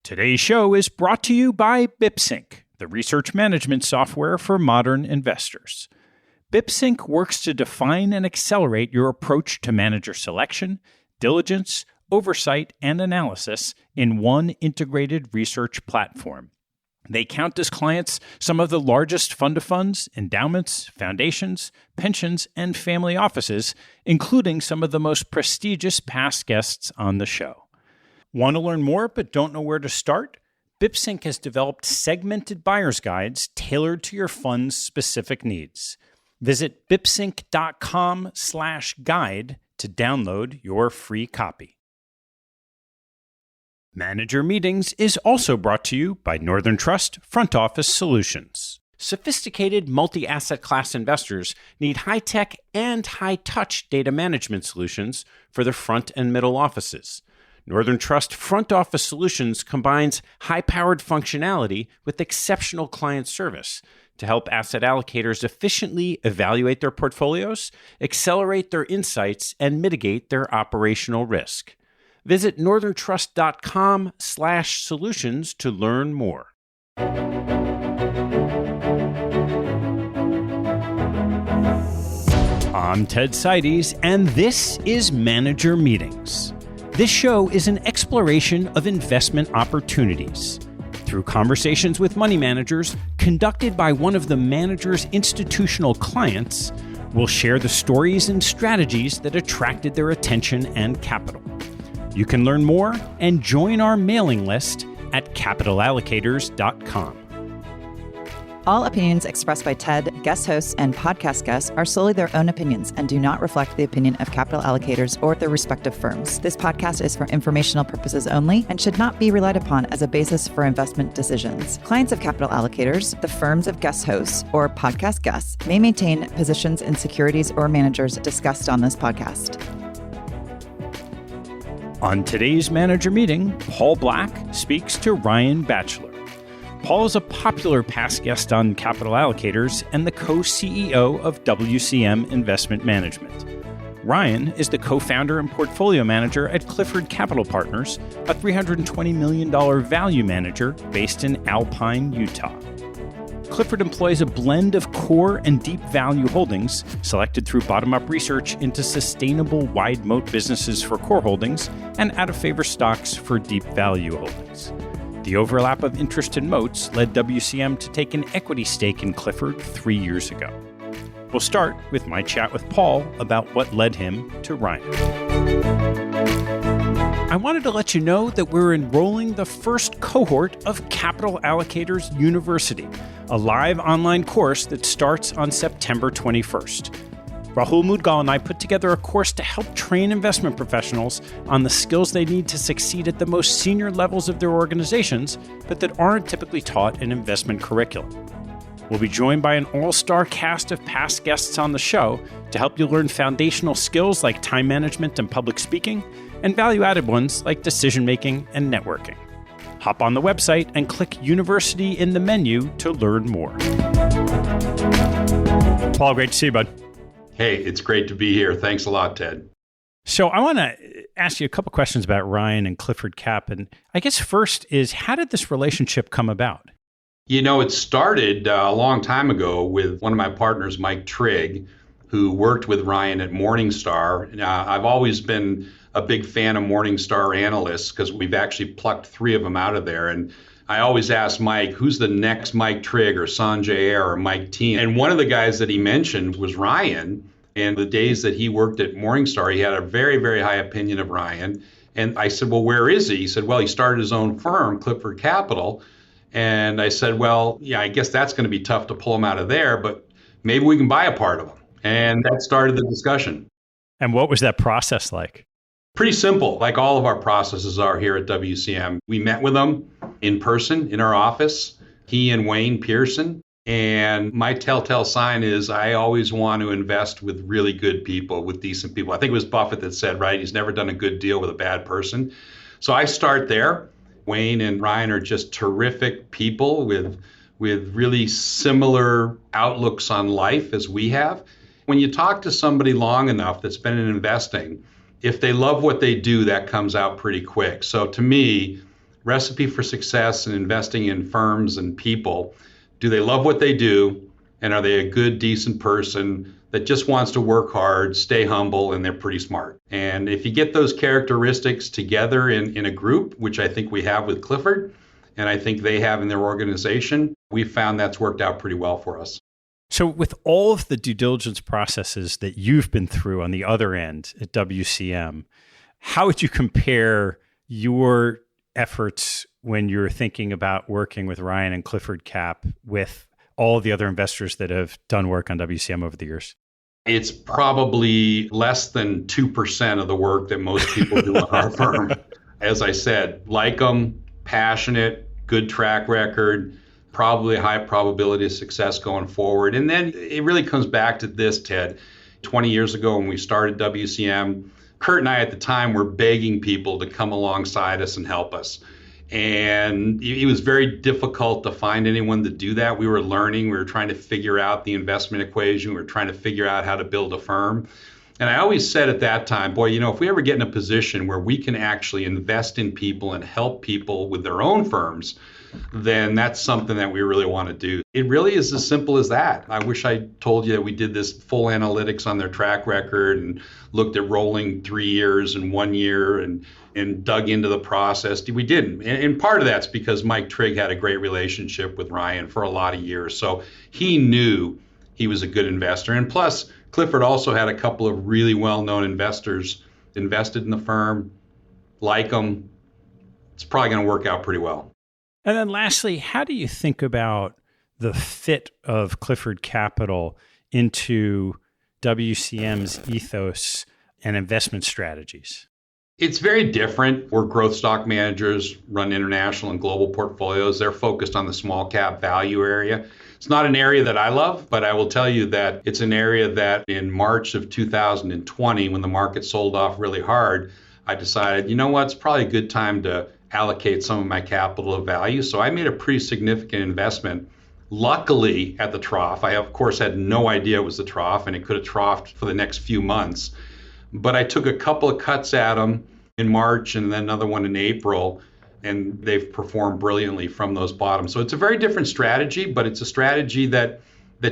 Today's show is brought to you by BipSync, the research management software for modern investors. BipSync works to define and accelerate your approach to manager selection, diligence, oversight, and analysis in one integrated research platform. They count as clients some of the largest fund of funds, endowments, foundations, pensions, and family offices, including some of the most prestigious past guests on the show. Want to learn more but don't know where to start? BipSync has developed segmented buyer's guides tailored to your fund's specific needs. Visit bipsync.com/guide to download your free copy. Manager Meetings is also brought to you by Northern Trust Front Office Solutions. Sophisticated multi-asset class investors need high-tech and high-touch data management solutions for their front and middle offices. Northern Trust Front Office Solutions combines high-powered functionality with exceptional client service to help asset allocators efficiently evaluate their portfolios, accelerate their insights, and mitigate their operational risk. Visit northerntrust.com/solutions to learn more. I'm Ted Seides, and this is Manager Meetings. This show is an exploration of investment opportunities. Through conversations with money managers conducted by one of the manager's institutional clients, we'll share the stories and strategies that attracted their attention and capital. You can learn more and join our mailing list at capitalallocators.com. All opinions expressed by Ted, guest hosts, and podcast guests are solely their own opinions and do not reflect the opinion of Capital Allocators or their respective firms. This podcast is for informational purposes only and should not be relied upon as a basis for investment decisions. Clients of Capital Allocators, the firms of guest hosts, or podcast guests may maintain positions in securities or managers discussed on this podcast. On today's Manager Meeting, Paul Black speaks to Ryan Batchelor. Paul is a popular past guest on Capital Allocators and the co-CEO of WCM Investment Management. Ryan is the co-founder and portfolio manager at Clifford Capital Partners, a $320 million value manager based in Alpine, Utah. Clifford employs a blend of core and deep value holdings selected through bottom-up research into sustainable wide moat businesses for core holdings and out-of-favor stocks for deep value holdings. The overlap of interest in moats led WCM to take an equity stake in Clifford 3 years ago. We'll start with my chat with Paul about what led him to Ryan. I wanted to let you know that we're enrolling the first cohort of Capital Allocators University, a live online course that starts on September 21st. Rahul Mudgal and I put together a course to help train investment professionals on the skills they need to succeed at the most senior levels of their organizations, but that aren't typically taught in investment curriculum. We'll be joined by an all-star cast of past guests on the show to help you learn foundational skills like time management and public speaking, and value-added ones like decision-making and networking. Hop on the website and click University in the menu to learn more. Paul, great to see you, bud. Hey, it's great to be here. Thanks a lot, Ted. So I want to ask you a couple questions about Ryan and Clifford Cap. And I guess first is, how did this relationship come about? You know, it started a long time ago with one of my partners, Mike Trigg, who worked with Ryan at Morningstar. I've always been a big fan of Morningstar analysts because we've actually plucked 3 of them out of there. And I always ask Mike, who's the next Mike Trigg or Sanjay Ayer or Mike Teen? And one of the guys that he mentioned was Ryan. And the days that he worked at Morningstar, he had a very, very high opinion of Ryan. And I said, well, where is he? He said, well, he started his own firm, Clifford Capital. And I said, well, yeah, I guess that's going to be tough to pull him out of there, but maybe we can buy a part of him. And that started the discussion. And what was that process like? Pretty simple, like all of our processes are here at WCM. We met with him in person in our office, he and Wayne Pearson. And my telltale sign is I always want to invest with really good people, with decent people. I think it was Buffett that said, right, he's never done a good deal with a bad person. So I start there. Wayne and Ryan are just terrific people with really similar outlooks on life as we have. When you talk to somebody long enough that's been in investing, if they love what they do, that comes out pretty quick. So to me, recipe for success in investing in firms and people. Do they love what they do? And are they a good, decent person that just wants to work hard, stay humble, and they're pretty smart? And if you get those characteristics together in a group, which I think we have with Clifford, and I think they have in their organization, we found that's worked out pretty well for us. So with all of the due diligence processes that you've been through on the other end at WCM, how would you compare your efforts when you're thinking about working with Ryan and Clifford Cap with all the other investors that have done work on WCM over the years? It's probably less than 2% of the work that most people do on our firm. As I said, like them, passionate, good track record, probably a high probability of success going forward. And then it really comes back to this, Ted. 20 years ago when we started WCM, Kurt and I at the time were begging people to come alongside us and help us. And it was very difficult to find anyone to do that. We were learning. We were trying to figure out the investment equation. We were trying to figure out how to build a firm. And I always said at that time, boy, if we ever get in a position where we can actually invest in people and help people with their own firms, then that's something that we really want to do. It really is as simple as that. I wish I told you that we did this full analytics on their track record and looked at rolling 3 years and 1 year and dug into the process. We didn't. And part of that's because Mike Trigg had a great relationship with Ryan for a lot of years. So he knew he was a good investor. And plus, Clifford also had a couple of really well-known investors invested in the firm, like them. It's probably going to work out pretty well. And then lastly, how do you think about the fit of Clifford Capital into WCM's ethos and investment strategies? It's very different. We're growth stock managers, run international and global portfolios. They're focused on the small cap value area. It's not an area that I love, but I will tell you that it's an area that in March of 2020, when the market sold off really hard, I decided, it's probably a good time to allocate some of my capital to value. So I made a pretty significant investment. Luckily, at the trough, I of course had no idea it was the trough, and it could have troughed for the next few months. But I took a couple of cuts at them in March and then another one in April, and they've performed brilliantly from those bottoms. So it's a very different strategy, but it's a strategy that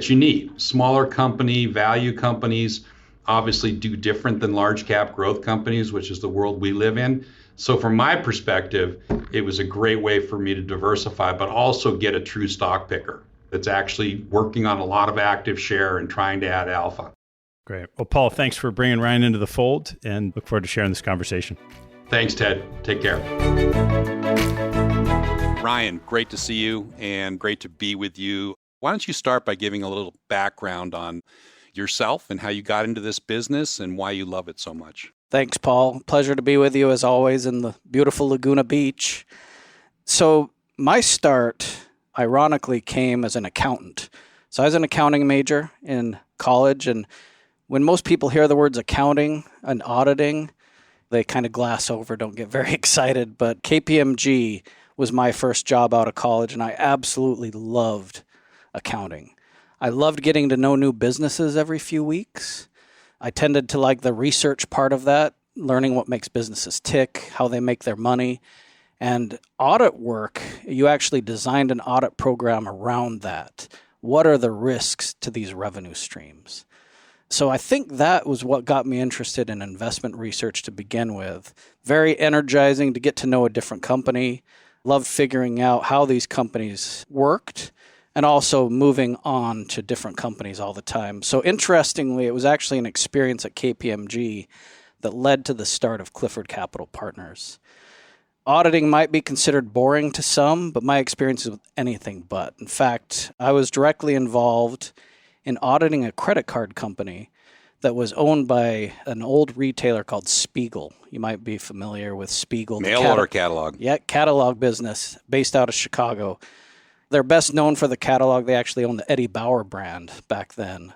you need. Smaller company, value companies obviously do different than large cap growth companies, which is the world we live in. So from my perspective, it was a great way for me to diversify, but also get a true stock picker that's actually working on a lot of active share and trying to add alpha. Great. Well, Paul, thanks for bringing Ryan into the fold, and look forward to sharing this conversation. Thanks, Ted. Take care. Ryan, great to see you and great to be with you. Why don't you start by giving a little background on yourself and how you got into this business and why you love it so much? Thanks, Paul. Pleasure to be with you as always in the beautiful Laguna Beach. So my start, ironically, came as an accountant. So I was an accounting major in college, and when most people hear the words accounting and auditing, they kind of glass over, don't get very excited. But KPMG was my first job out of college, and I absolutely loved accounting. I loved getting to know new businesses every few weeks. I tended to like the research part of that, learning what makes businesses tick, how they make their money. And audit work, you actually designed an audit program around that. What are the risks to these revenue streams? So I think that was what got me interested in investment research to begin with. Very energizing to get to know a different company. Loved figuring out how these companies worked, and also moving on to different companies all the time. So interestingly, it was actually an experience at KPMG that led to the start of Clifford Capital Partners. Auditing might be considered boring to some, but my experience is anything but. In fact, I was directly involved in auditing a credit card company that was owned by an old retailer called Spiegel. You might be familiar with Spiegel. Mail order catalog. Yeah, catalog business based out of Chicago. They're best known for the catalog. They actually owned the Eddie Bauer brand back then.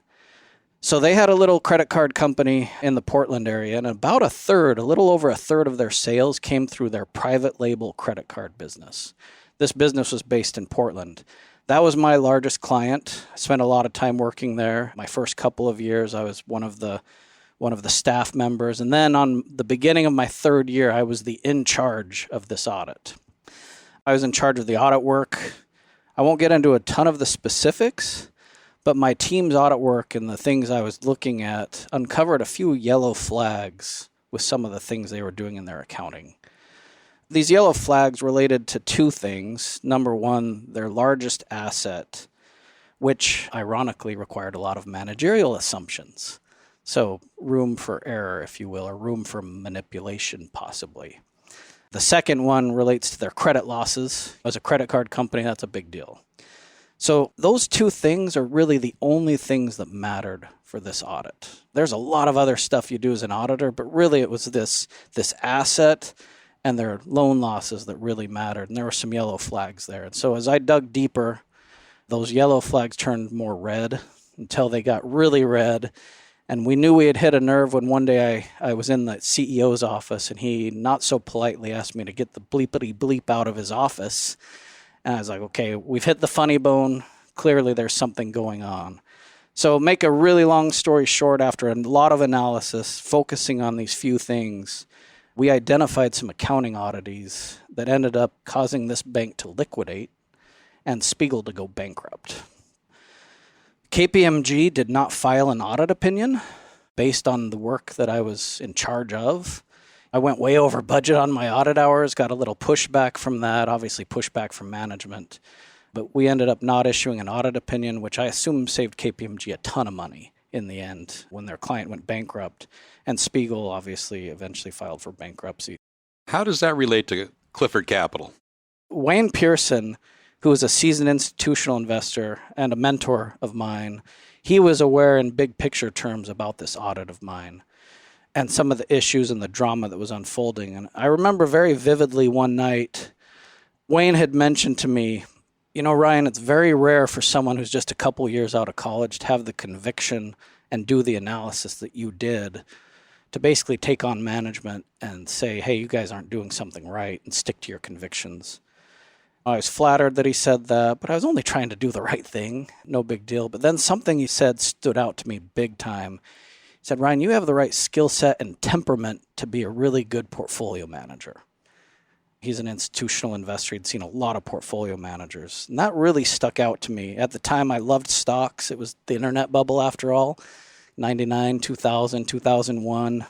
So they had a little credit card company in the Portland area, and about a little over a third of their sales came through their private label credit card business. This business was based in Portland. That was my largest client. I spent a lot of time working there. My first couple of years, I was one of the staff members. And then on the beginning of my third year, I was the in charge of this audit. I was in charge of the audit work. I won't get into a ton of the specifics, but my team's audit work and the things I was looking at uncovered a few yellow flags with some of the things they were doing in their accounting. These yellow flags related to two things. Number one, their largest asset, which ironically required a lot of managerial assumptions. So room for error, if you will, or room for manipulation possibly. The second one relates to their credit losses. As a credit card company, that's a big deal. So those two things are really the only things that mattered for this audit. There's a lot of other stuff you do as an auditor, but really it was this asset and their loan losses that really mattered. And there were some yellow flags there. And so as I dug deeper, those yellow flags turned more red until they got really red. And we knew we had hit a nerve when one day I was in the CEO's office and he not so politely asked me to get the bleepity bleep out of his office. And I was like, okay, we've hit the funny bone. Clearly there's something going on. So make a really long story short, after a lot of analysis, focusing on these few things, we identified some accounting oddities that ended up causing this bank to liquidate and Spiegel to go bankrupt. KPMG did not file an audit opinion based on the work that I was in charge of. I went way over budget on my audit hours, got a little pushback from that, obviously pushback from management. But we ended up not issuing an audit opinion, which I assume saved KPMG a ton of money in the end when their client went bankrupt. And Spiegel obviously eventually filed for bankruptcy. How does that relate to Clifford Capital? Wayne Pearson, who is a seasoned institutional investor and a mentor of mine, he was aware in big picture terms about this audit of mine and some of the issues and the drama that was unfolding. And I remember very vividly one night, Wayne had mentioned to me, you know, Ryan, it's very rare for someone who's just a couple years out of college to have the conviction and do the analysis that you did to basically take on management and say, hey, you guys aren't doing something right, and stick to your convictions. I was flattered that he said that, but I was only trying to do the right thing. No big deal. But then something he said stood out to me big time. He said, Ryan, you have the right skill set and temperament to be a really good portfolio manager. He's an institutional investor. He'd seen a lot of portfolio managers. And that really stuck out to me. At the time, I loved stocks. It was the internet bubble, after all, 99, 2000, 2001.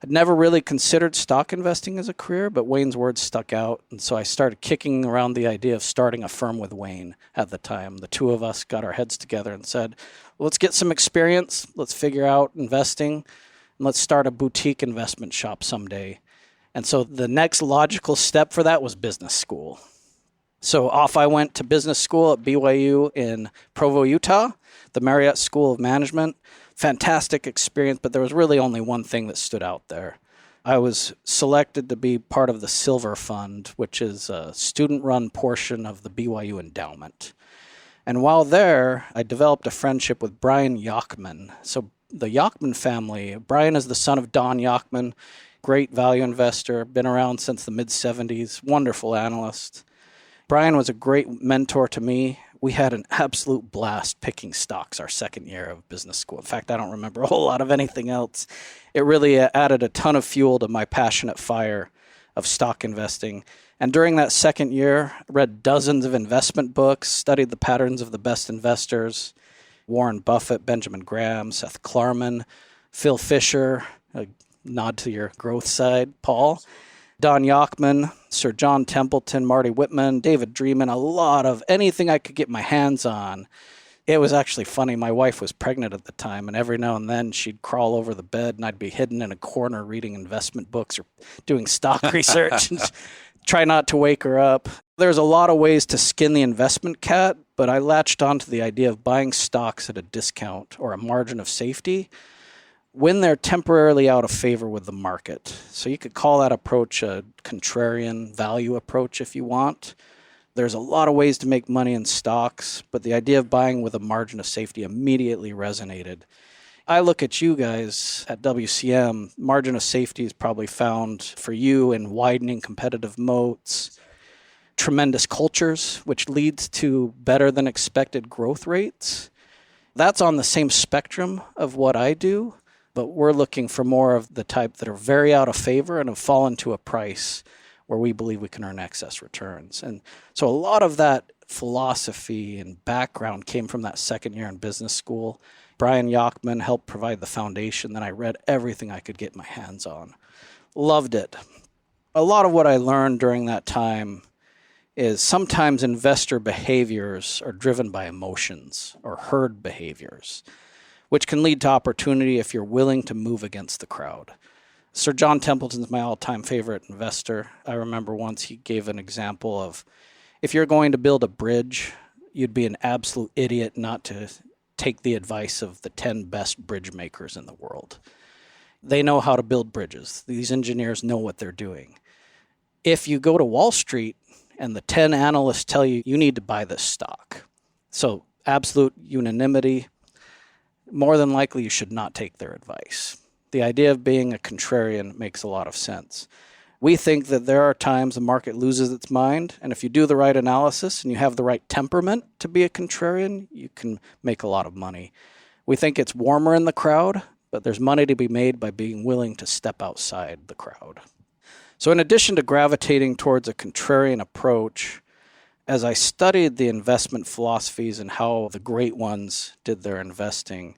I'd never really considered stock investing as a career, but Wayne's words stuck out. And so I started kicking around the idea of starting a firm with Wayne at the time. The two of us got our heads together and said, well, let's get some experience. Let's figure out investing. And let's start a boutique investment shop someday. And so the next logical step for that was business school. So off I went to business school at BYU in Provo, Utah, the Marriott School of Management. Fantastic experience, but there was really only one thing that stood out there. I was selected to be part of the Silver Fund, which is a student-run portion of the BYU endowment. And while there, I developed a friendship with Brian Yachman. So the Yachman family, Brian is the son of Don Yachman, great value investor, been around since the mid-'70s, wonderful analyst. Brian was a great mentor to me. We had an absolute blast picking stocks our second year of business school. In fact, I don't remember a whole lot of anything else. It really added a ton of fuel to my passionate fire of stock investing. And during that second year, I read dozens of investment books, studied the patterns of the best investors, Warren Buffett, Benjamin Graham, Seth Klarman, Phil Fisher, a nod to your growth side, Paul, Don Yachman, Sir John Templeton, Marty Whitman, David Dreaman, a lot of anything I could get my hands on. It was actually funny. My wife was pregnant at the time, and every now and then she'd crawl over the bed, and I'd be hidden in a corner reading investment books or doing stock research and try not to wake her up. There's a lot of ways to skin the investment cat, but I latched onto the idea of buying stocks at a discount or a margin of safety when they're temporarily out of favor with the market. So you could call that approach a contrarian value approach if you want. There's a lot of ways to make money in stocks, but the idea of buying with a margin of safety immediately resonated. I look at you guys at WCM, margin of safety is probably found for you in widening competitive moats, tremendous cultures, which leads to better than expected growth rates. That's on the same spectrum of what I do, but we're looking for more of the type that are very out of favor and have fallen to a price where we believe we can earn excess returns. And so a lot of that philosophy and background came from that second year in business school. Brian Yachman helped provide the foundation. Then I read everything I could get my hands on. Loved it. A lot of what I learned during that time is sometimes investor behaviors are driven by emotions or herd behaviors, which can lead to opportunity if you're willing to move against the crowd. Sir John Templeton's my all-time favorite investor. I remember once he gave an example of, if you're going to build a bridge, you'd be an absolute idiot not to take the advice of the 10 best bridge makers in the world. They know how to build bridges. These engineers know what they're doing. If you go to Wall Street and the 10 analysts tell you, you need to buy this stock, so absolute unanimity, more than likely you should not take their advice. The idea of being a contrarian makes a lot of sense. We think that there are times the market loses its mind, and if you do the right analysis and you have the right temperament to be a contrarian, you can make a lot of money. We think it's warmer in the crowd, but there's money to be made by being willing to step outside the crowd. So in addition to gravitating towards a contrarian approach, as I studied the investment philosophies and how the great ones did their investing,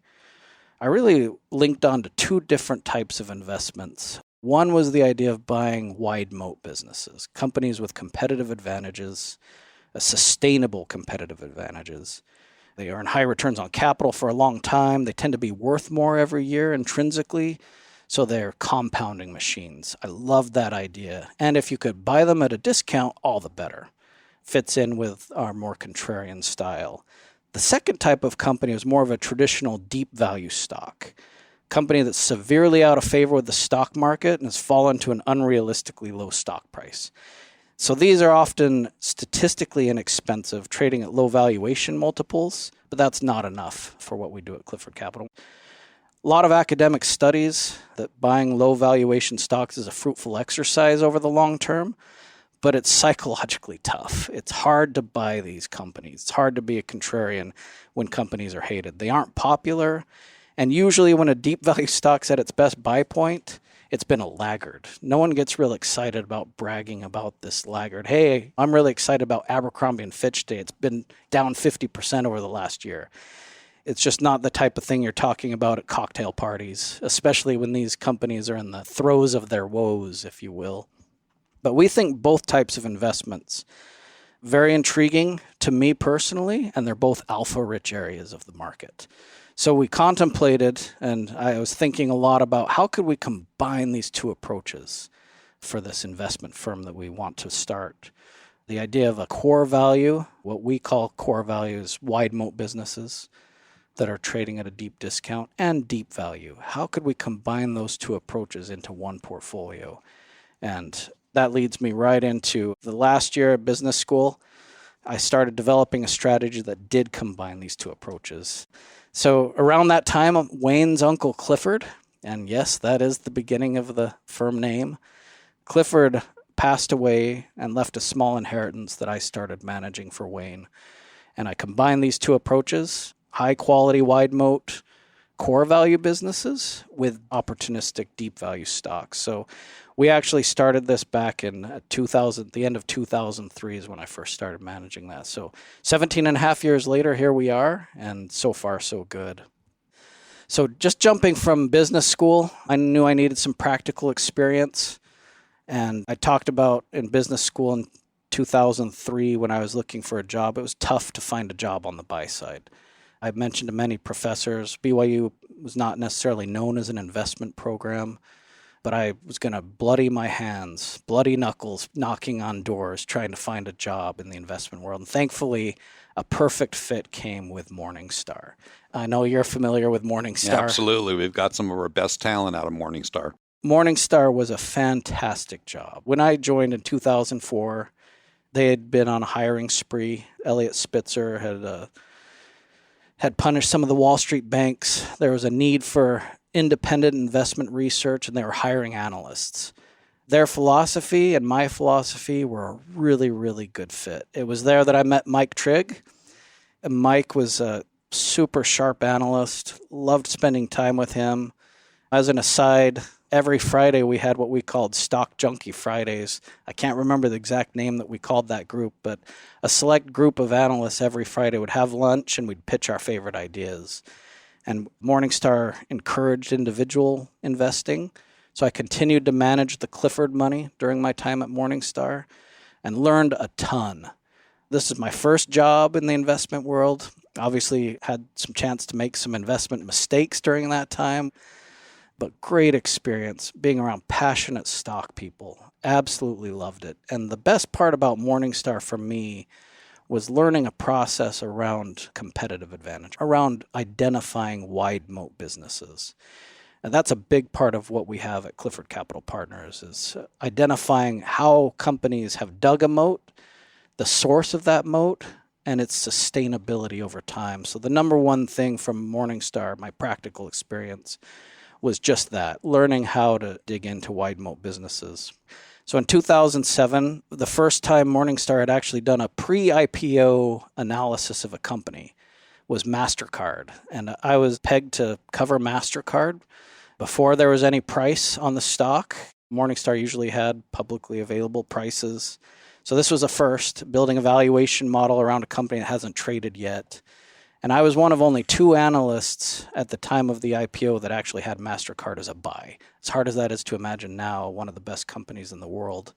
I really linked on to two different types of investments. One was the idea of buying wide moat businesses, companies with competitive advantages, sustainable competitive advantages. They earn high returns on capital for a long time. They tend to be worth more every year intrinsically, so they're compounding machines. I love that idea. And if you could buy them at a discount, all the better. Fits in with our more contrarian style. The second type of company is more of a traditional deep value stock. Company that's severely out of favor with the stock market and has fallen to an unrealistically low stock price. So these are often statistically inexpensive, trading at low valuation multiples, but that's not enough for what we do at Clifford Capital. A lot of academic studies that buying low valuation stocks is a fruitful exercise over the long term, but it's psychologically tough. It's hard to buy these companies. It's hard to be a contrarian when companies are hated. They aren't popular, and usually when a deep value stock's at its best buy point, it's been a laggard. No one gets real excited about bragging about this laggard. Hey, I'm really excited about Abercrombie & Fitch today. It's been down 50% over the last year. It's just not the type of thing you're talking about at cocktail parties, especially when these companies are in the throes of their woes, if you will. But we think both types of investments, very intriguing to me personally, and they're both alpha-rich areas of the market. So we contemplated, and I was thinking a lot about how could we combine these two approaches for this investment firm that we want to start. The idea of a core value, what we call core value, is wide moat businesses that are trading at a deep discount, and deep value. How could we combine those two approaches into one portfolio? And that leads me right into the last year at business school. I started developing a strategy that did combine these two approaches. So around that time, Wayne's uncle Clifford, and yes, that is the beginning of the firm name, Clifford passed away and left a small inheritance that I started managing for Wayne. And I combined these two approaches, high quality, wide moat, core value businesses with opportunistic deep value stocks. So we actually started this back in the end of 2003 is when I first started managing that. So 17 and a half years later, here we are, and so far so good. So just jumping from business school, I knew I needed some practical experience. And I talked about in business school in 2003 when I was looking for a job, it was tough to find a job on the buy side. I've mentioned to many professors, BYU was not necessarily known as an investment program, but I was going to bloody my hands, bloody knuckles, knocking on doors, trying to find a job in the investment world. And thankfully, a perfect fit came with Morningstar. I know you're familiar with Morningstar. Yeah, absolutely. We've got some of our best talent out of Morningstar. Morningstar was a fantastic job. When I joined in 2004, they had been on a hiring spree. Elliot Spitzer had punished some of the Wall Street banks. There was a need for independent investment research, and they were hiring analysts. Their philosophy and my philosophy were a really, really good fit. It was there that I met Mike Trigg. And Mike was a super sharp analyst, loved spending time with him. As an aside, every Friday we had what we called Stock Junkie Fridays. I can't remember the exact name that we called that group, but a select group of analysts every Friday would have lunch and we'd pitch our favorite ideas. And Morningstar encouraged individual investing. So I continued to manage the Clifford money during my time at Morningstar and learned a ton. This is my first job in the investment world. Obviously had some chance to make some investment mistakes during that time, but great experience being around passionate stock people. Absolutely loved it. And the best part about Morningstar for me was learning a process around competitive advantage, around identifying wide moat businesses. And that's a big part of what we have at Clifford Capital Partners, is identifying how companies have dug a moat, the source of that moat, and its sustainability over time. So the number one thing from Morningstar, my practical experience, was just that, learning how to dig into wide moat businesses. So in 2007, the first time Morningstar had actually done a pre-IPO analysis of a company was MasterCard. And I was pegged to cover MasterCard before there was any price on the stock. Morningstar usually had publicly available prices. So this was a first, building a valuation model around a company that hasn't traded yet. And I was one of only 2 analysts at the time of the IPO that actually had MasterCard as a buy. As hard as that is to imagine now, one of the best companies in the world.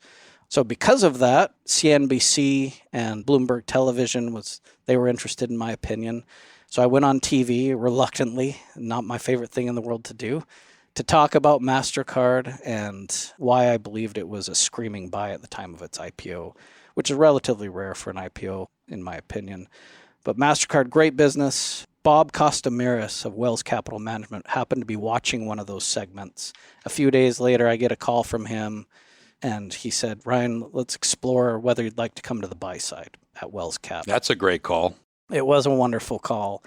So because of that, CNBC and Bloomberg Television they were interested in my opinion. So I went on TV reluctantly, not my favorite thing in the world to do, to talk about MasterCard and why I believed it was a screaming buy at the time of its IPO, which is relatively rare for an IPO, in my opinion. But MasterCard, great business. Bob Costamiris of Wells Capital Management happened to be watching one of those segments. A few days later, I get a call from him, and he said, Ryan, let's explore whether you'd like to come to the buy side at Wells Cap. That's a great call. It was a wonderful call.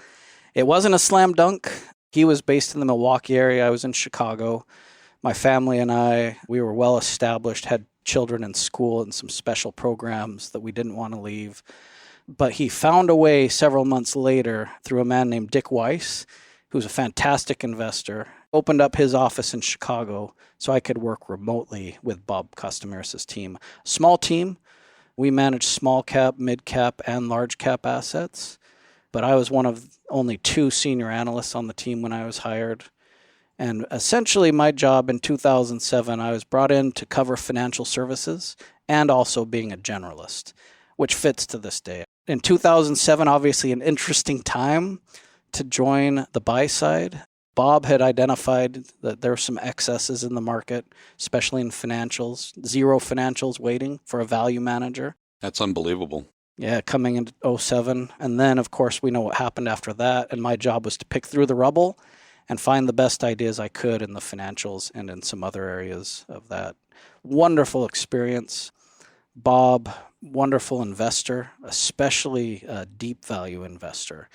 It wasn't a slam dunk. He was based in the Milwaukee area. I was in Chicago. My family and we were well established, had children in school and some special programs that we didn't want to leave. But he found a way several months later through a man named Dick Weiss, who's a fantastic investor, opened up his office in Chicago so I could work remotely with Bob Costamiris' team. Small team. We managed small cap, mid cap, and large cap assets. But I was one of only 2 senior analysts on the team when I was hired. And essentially my job in 2007, I was brought in to cover financial services and also being a generalist, which fits to this day. In 2007, obviously an interesting time to join the buy side. Bob had identified that there were some excesses in the market, especially in financials, 0 financials waiting for a value manager. That's unbelievable. Yeah, coming into 2007. And then, of course, we know what happened after that. And my job was to pick through the rubble and find the best ideas I could in the financials and in some other areas of that. Wonderful experience. Bob, wonderful investor, especially a deep value investor.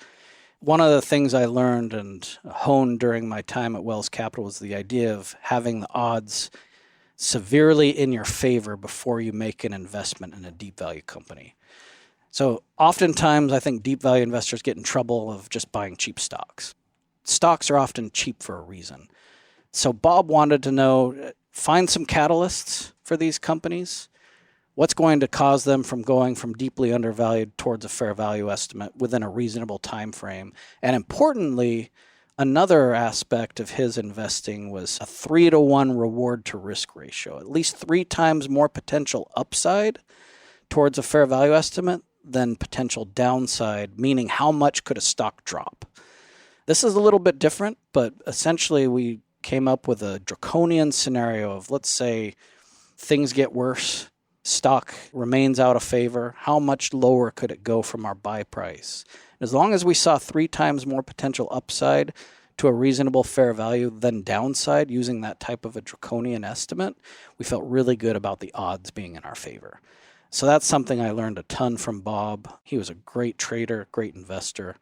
One of the things I learned and honed during my time at Wells Capital was the idea of having the odds severely in your favor before you make an investment in a deep value company. So oftentimes I think deep value investors get in trouble of just buying cheap stocks. Stocks are often cheap for a reason. So Bob wanted to know, find some catalysts for these companies. What's going to cause them from going from deeply undervalued towards a fair value estimate within a reasonable time frame? And importantly, another aspect of his investing was a 3-to-1 reward to risk ratio, at least 3 times more potential upside towards a fair value estimate than potential downside, meaning how much could a stock drop? This is a little bit different, but essentially we came up with a draconian scenario of, let's say, things get worse, stock remains out of favor, how much lower could it go from our buy price? As long as we saw 3 times more potential upside to a reasonable fair value than downside using that type of a draconian estimate, we felt really good about the odds being in our favor. So that's something I learned a ton from Bob. He was a great trader, great investor.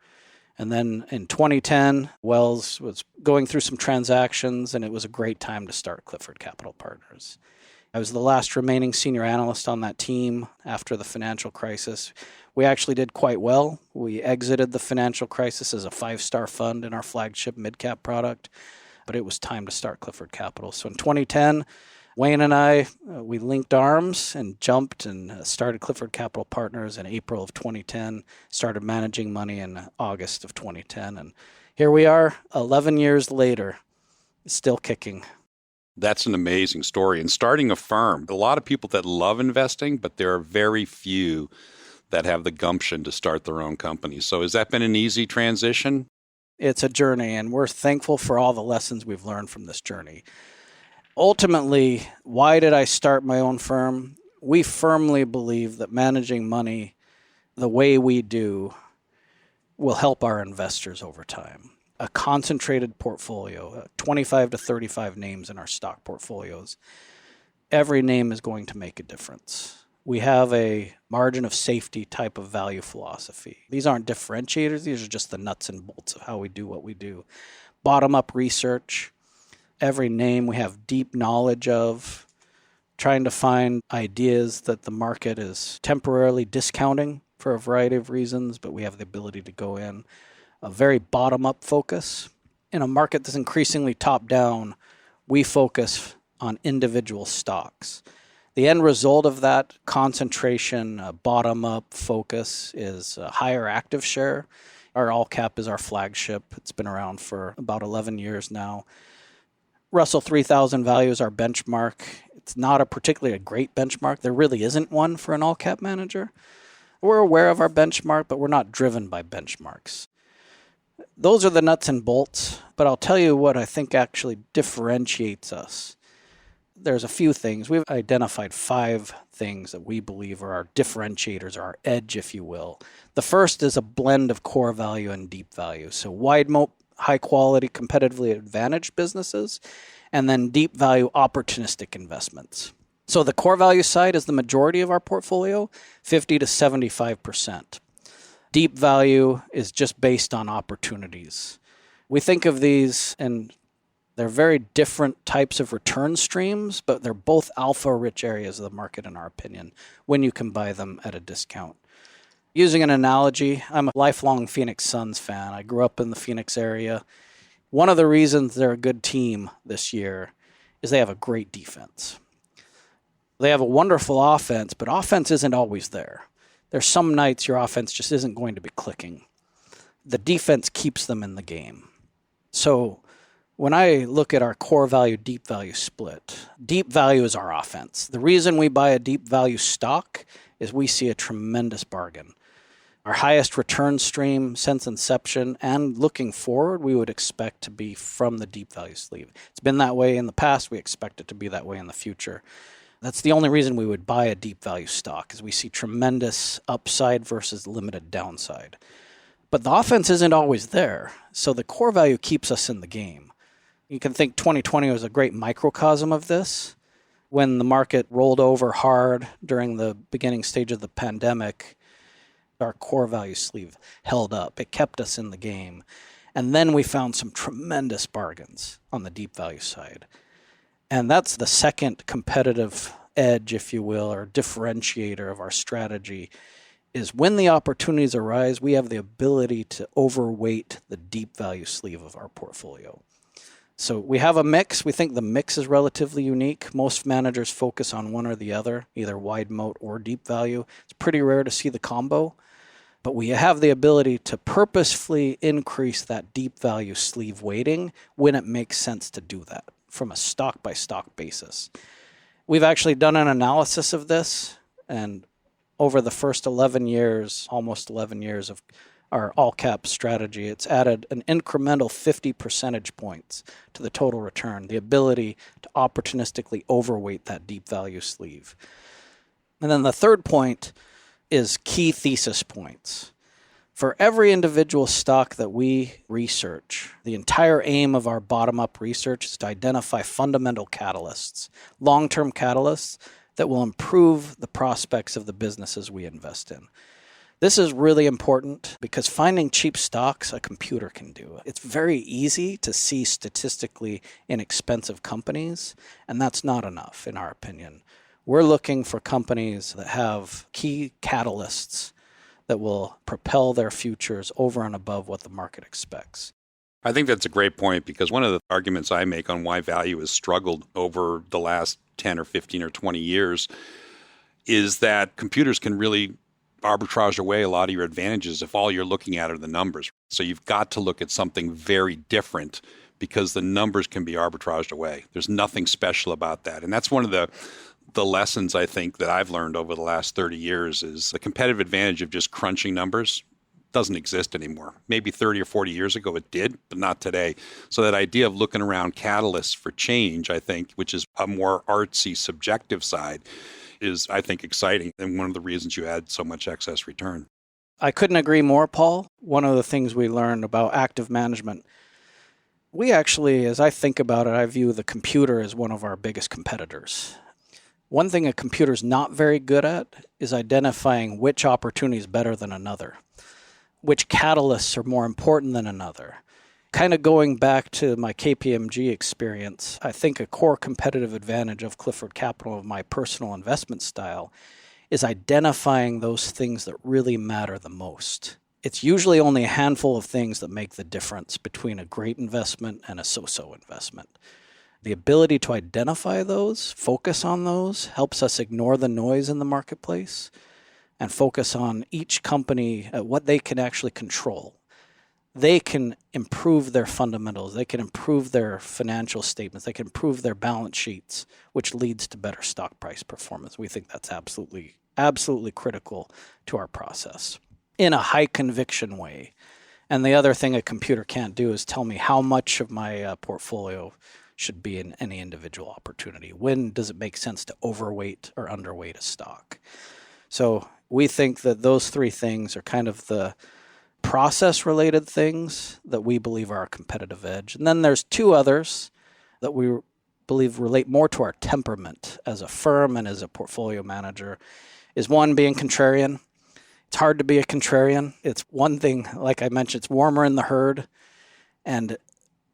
And then in 2010, Wells was going through some transactions, and it was a great time to start Clifford Capital Partners. I was the last remaining senior analyst on that team after the financial crisis. We actually did quite well. We exited the financial crisis as a 5-star fund in our flagship mid-cap product. but it was time to start Clifford Capital. So in 2010, Wayne and I, we linked arms and jumped and started Clifford Capital Partners in April of 2010, started managing money in August of 2010. And here we are 11 years later, still kicking. That's an amazing story. And starting a firm, a lot of people that love investing, but there are very few that have the gumption to start their own company. So has that been an easy transition? It's a journey, and we're thankful for all the lessons we've learned from this journey. Ultimately, why did I start my own firm? We firmly believe that managing money the way we do will help our investors over time. A concentrated portfolio, 25 to 35 names in our stock portfolios. Every name is going to make a difference. We have a margin of safety type of value philosophy. These aren't differentiators. These are just the nuts and bolts of how we do what we do. Bottom-up research. Every name we have deep knowledge of, trying to find ideas that the market is temporarily discounting for a variety of reasons, but we have the ability to go in. A very bottom-up focus. In a market that's increasingly top-down, we focus on individual stocks. The end result of that concentration, bottom-up focus is a higher active share. Our all-cap is our flagship. It's been around for about 11 years now. Russell 3000 value is our benchmark. It's not a particularly great benchmark. There really isn't one for an all-cap manager. We're aware of our benchmark, but we're not driven by benchmarks. Those are the nuts and bolts, but I'll tell you what I think actually differentiates us. There's a few things. We've identified 5 things that we believe are our differentiators, our edge, if you will. The first is a blend of core value and deep value. So wide moat, high quality, competitively advantaged businesses, and then deep value opportunistic investments. So the core value side is the majority of our portfolio, 50 to 75%. Deep value is just based on opportunities. We think of these, and they're very different types of return streams, but they're both alpha-rich areas of the market, in our opinion, when you can buy them at a discount. Using an analogy, I'm a lifelong Phoenix Suns fan. I grew up in the Phoenix area. One of the reasons they're a good team this year is they have a great defense. They have a wonderful offense, but offense isn't always there. There's some nights your offense just isn't going to be clicking. The defense keeps them in the game. So when I look at our core value, deep value split, deep value is our offense. The reason we buy a deep value stock is we see a tremendous bargain. Our highest return stream since inception and looking forward, we would expect to be from the deep value sleeve. It's been that way in the past. We expect it to be that way in the future. That's the only reason we would buy a deep value stock, is we see tremendous upside versus limited downside. But the offense isn't always there, so the core value keeps us in the game. You can think 2020 was a great microcosm of this. When the market rolled over hard during the beginning stage of the pandemic, our core value sleeve held up. It kept us in the game. And then we found some tremendous bargains on the deep value side. And that's the second competitive edge, if you will, or differentiator of our strategy, is when the opportunities arise, we have the ability to overweight the deep value sleeve of our portfolio. So we have a mix. We think the mix is relatively unique. Most managers focus on one or the other, either wide moat or deep value. It's pretty rare to see the combo, but we have the ability to purposefully increase that deep value sleeve weighting when it makes sense to do that from a stock by stock basis. We've actually done an analysis of this, and over the first 11 years, almost 11 years of our all-cap strategy, it's added an incremental 50 percentage points to the total return, the ability to opportunistically overweight that deep value sleeve. And then the third point is key thesis points. For every individual stock that we research, the entire aim of our bottom-up research is to identify fundamental catalysts, long-term catalysts that will improve the prospects of the businesses we invest in. This is really important because finding cheap stocks, a computer can do. It's very easy to see statistically inexpensive companies, and that's not enough, in our opinion. We're looking for companies that have key catalysts that will propel their futures over and above what the market expects. I think that's a great point, because one of the arguments I make on why value has struggled over the last 10 or 15 or 20 years is that computers can really arbitrage away a lot of your advantages if all you're looking at are the numbers. So you've got to look at something very different, because the numbers can be arbitraged away. There's nothing special about that. And that's one of the lessons I think that I've learned over the last 30 years is the competitive advantage of just crunching numbers doesn't exist anymore. Maybe 30 or 40 years ago it did, but not today. So that idea of looking around catalysts for change, I think, which is a more artsy, subjective side, is, I think, exciting, and one of the reasons you had so much excess return. I couldn't agree more, Paul. One of the things we learned about active management, we actually, as I think about it, I view the computer as one of our biggest competitors. One thing a computer's not very good at is identifying which opportunity is better than another, which catalysts are more important than another. Kind of going back to my KPMG experience, I think a core competitive advantage of Clifford Capital, of my personal investment style, is identifying those things that really matter the most. It's usually only a handful of things that make the difference between a great investment and a so-so investment. The ability to identify those, focus on those, helps us ignore the noise in the marketplace and focus on each company at what they can actually control. They can improve their fundamentals. They can improve their financial statements. They can improve their balance sheets, which leads to better stock price performance. We think that's absolutely critical to our process in a high conviction way. And the other thing a computer can't do is tell me how much of my portfolio should be in any individual opportunity. When does it make sense to overweight or underweight a stock? So we think that those three things are kind of the process-related things that we believe are our competitive edge. And then there's two others that we believe relate more to our temperament as a firm and as a portfolio manager, is one, being contrarian. It's hard to be a contrarian. It's one thing, like I mentioned, it's warmer in the herd. And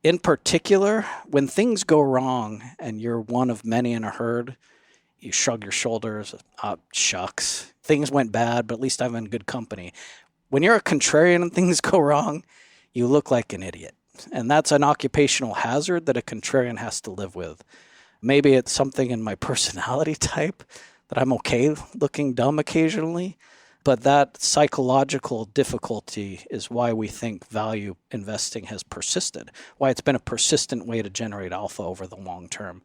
in particular, when things go wrong and you're one of many in a herd, you shrug your shoulders, shucks, things went bad, but at least I'm in good company. When you're a contrarian and things go wrong, you look like an idiot. And that's an occupational hazard that a contrarian has to live with. Maybe it's something in my personality type that I'm okay looking dumb occasionally, but that psychological difficulty is why we think value investing has persisted, why it's been a persistent way to generate alpha over the long term.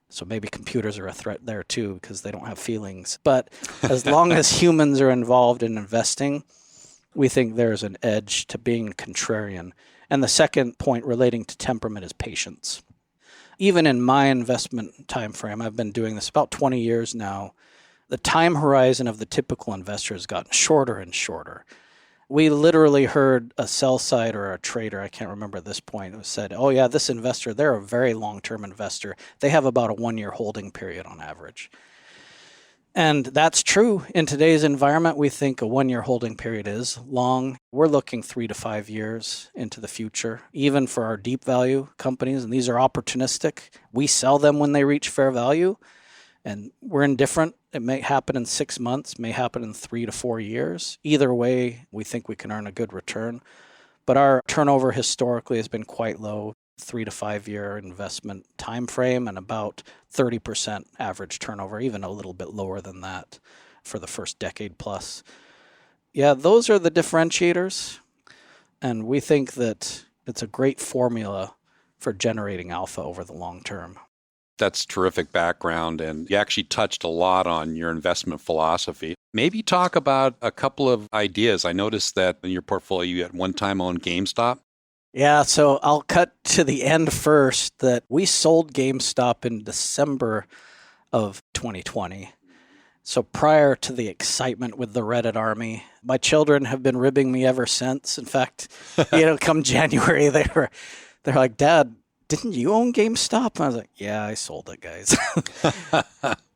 So maybe computers are a threat there too, because they don't have feelings. But as long as humans are involved in investing, we think there's an edge to being contrarian. And the second point relating to temperament is patience. Even in my investment time frame, I've been doing this about 20 years now, the time horizon of the typical investor has gotten shorter and shorter. We literally heard a sell side or a trader, I can't remember at this point, who said, oh yeah, this investor, they're a very long-term investor. They have about a 1-year holding period on average. And that's true. In today's environment, we think a 1-year holding period is long. We're looking 3 to 5 years into the future, even for our deep value companies. And these are opportunistic. We sell them when they reach fair value. And we're indifferent. It may happen in 6 months, may happen in 3 to 4 years. Either way, we think we can earn a good return. But our turnover historically has been quite low. 3 to 5 year investment time frame and about 30% average turnover, even a little bit lower than that for the first decade plus. Yeah, those are the differentiators, and we think that it's a great formula for generating alpha over the long term. That's terrific background, and you actually touched a lot on your investment philosophy. Maybe talk about a couple of ideas. I noticed that in your portfolio you at one time owned GameStop. Yeah, so I'll cut to the end first, that we sold GameStop in December of 2020. So prior to the excitement with the Reddit army, my children have been ribbing me ever since. In fact, come January, they're like, Dad, didn't you own GameStop? And I was like, yeah, I sold it, guys.